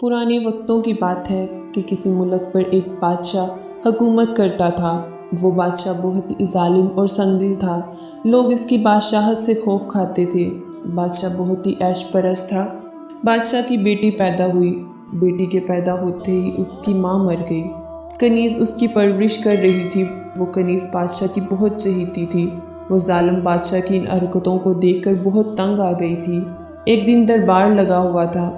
پرانے وقتوں کی بات ہے کہ کسی ملک پر ایک بادشاہ حکومت کرتا تھا۔ وہ بادشاہ بہت ہی ظالم اور سنگ دل تھا۔ لوگ اس کی بادشاہت سے خوف کھاتے تھے۔ بادشاہ بہت ہی عیش پرست تھا۔ بادشاہ کی بیٹی پیدا ہوئی۔ بیٹی کے پیدا ہوتے ہی اس کی ماں مر گئی۔ کنیز اس کی پرورش کر رہی تھی۔ وہ کنیز بادشاہ کی بہت چہیتی تھی۔ وہ ظالم بادشاہ کی ان حرکتوں کو دیکھ کر بہت تنگ آ گئی تھی۔ ایک دن دربار لگا ہوا تھا۔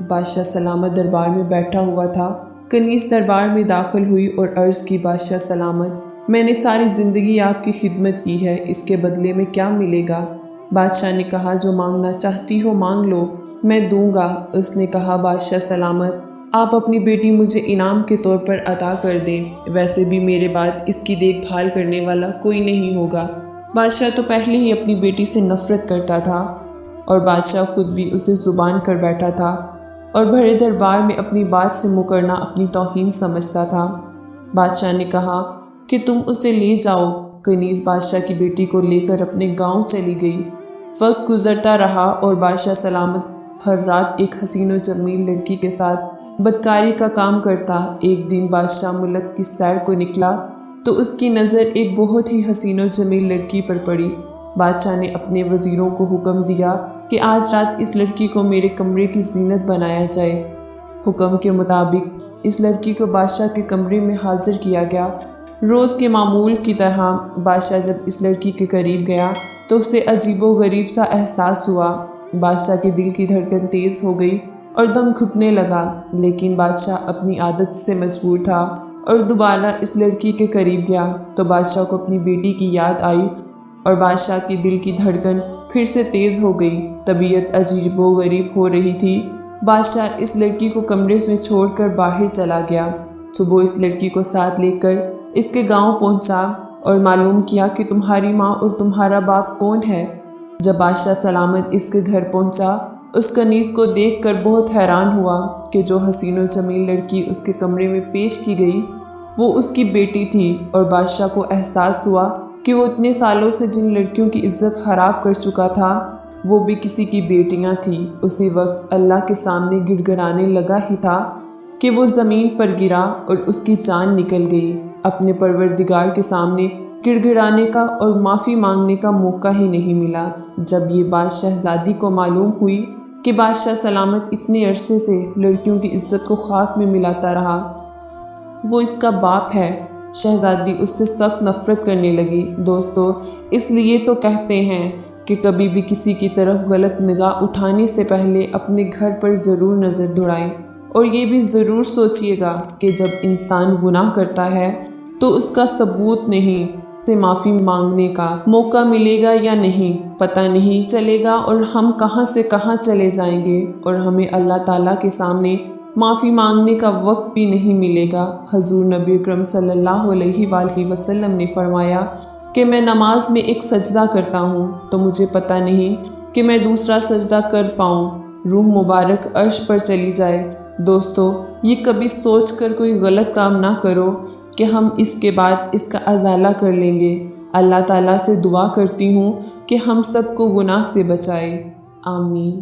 بادشاہ سلامت دربار میں بیٹھا ہوا تھا۔ کنیز دربار میں داخل ہوئی اور عرض کی، بادشاہ سلامت، میں نے ساری زندگی آپ کی خدمت کی ہے، اس کے بدلے میں کیا ملے گا؟ بادشاہ نے کہا، جو مانگنا چاہتی ہو مانگ لو، میں دوں گا۔ اس نے کہا، بادشاہ سلامت، آپ اپنی بیٹی مجھے انعام کے طور پر عطا کر دیں، ویسے بھی میرے بعد اس کی دیکھ بھال کرنے والا کوئی نہیں ہوگا۔ بادشاہ تو پہلے ہی اپنی بیٹی سے نفرت کرتا تھا اور بادشاہ خود بھی اسے زبان کر بیٹھا تھا اور بڑے دربار میں اپنی بات سے مکرنا اپنی توہین سمجھتا تھا۔ بادشاہ نے کہا کہ تم اسے لے جاؤ۔ کنیز بادشاہ کی بیٹی کو لے کر اپنے گاؤں چلی گئی۔ وقت گزرتا رہا اور بادشاہ سلامت ہر رات ایک حسین و جمیل لڑکی کے ساتھ بدکاری کا کام کرتا۔ ایک دن بادشاہ ملک کی سیر کو نکلا تو اس کی نظر ایک بہت ہی حسین و جمیل لڑکی پر پڑی۔ بادشاہ نے اپنے وزیروں کو حکم دیا کہ آج رات اس لڑکی کو میرے کمرے کی زینت بنایا جائے۔ حکم کے مطابق اس لڑکی کو بادشاہ کے کمرے میں حاضر کیا گیا۔ روز کے معمول کی طرح بادشاہ جب اس لڑکی کے قریب گیا تو اسے عجیب و غریب سا احساس ہوا۔ بادشاہ کے دل کی دھڑکن تیز ہو گئی اور دم گھٹنے لگا، لیکن بادشاہ اپنی عادت سے مجبور تھا اور دوبارہ اس لڑکی کے قریب گیا تو بادشاہ کو اپنی بیٹی کی یاد آئی اور بادشاہ کے دل کی دھڑکن پھر سے تیز ہو گئی۔ طبیعت عجیب و غریب ہو رہی تھی۔ بادشاہ اس لڑکی کو کمرے میں چھوڑ کر باہر چلا گیا۔ صبح اس لڑکی کو ساتھ لے کر اس کے گاؤں پہنچا اور معلوم کیا کہ تمہاری ماں اور تمہارا باپ کون ہے۔ جب بادشاہ سلامت اس کے گھر پہنچا، اس کنیز کو دیکھ کر بہت حیران ہوا کہ جو حسین و جمیل لڑکی اس کے کمرے میں پیش کی گئی وہ اس کی بیٹی تھی، اور بادشاہ کو احساس ہوا کہ وہ اتنے سالوں سے جن لڑکیوں کی عزت خراب کر چکا تھا وہ بھی کسی کی بیٹیاں تھیں۔ اسی وقت اللہ کے سامنے گڑ گڑانے لگا ہی تھا کہ وہ زمین پر گرا اور اس کی جان نکل گئی۔ اپنے پروردگار کے سامنے گڑ گڑانے کا اور معافی مانگنے کا موقع ہی نہیں ملا۔ جب یہ بات شہزادی کو معلوم ہوئی کہ بادشاہ سلامت اتنے عرصے سے لڑکیوں کی عزت کو خاک میں ملاتا رہا، وہ اس کا باپ ہے، شہزادی اس سے سخت نفرت کرنے لگی۔ دوستو، اس لیے تو کہتے ہیں کہ کبھی بھی کسی کی طرف غلط نگاہ اٹھانے سے پہلے اپنے گھر پر ضرور نظر دوڑائیں، اور یہ بھی ضرور سوچیے گا کہ جب انسان گناہ کرتا ہے تو اس کا ثبوت نہیں، سے معافی مانگنے کا موقع ملے گا یا نہیں پتہ نہیں چلے گا، اور ہم کہاں سے کہاں چلے جائیں گے اور ہمیں اللہ تعالیٰ کے سامنے معافی مانگنے کا وقت بھی نہیں ملے گا۔ حضور نبی اکرم صلی اللہ علیہ وآلہ وسلم نے فرمایا کہ میں نماز میں ایک سجدہ کرتا ہوں تو مجھے پتہ نہیں کہ میں دوسرا سجدہ کر پاؤں، روح مبارک عرش پر چلی جائے۔ دوستو، یہ کبھی سوچ کر کوئی غلط کام نہ کرو کہ ہم اس کے بعد اس کا ازالہ کر لیں گے۔ اللہ تعالیٰ سے دعا کرتی ہوں کہ ہم سب کو گناہ سے بچائے۔ آمین۔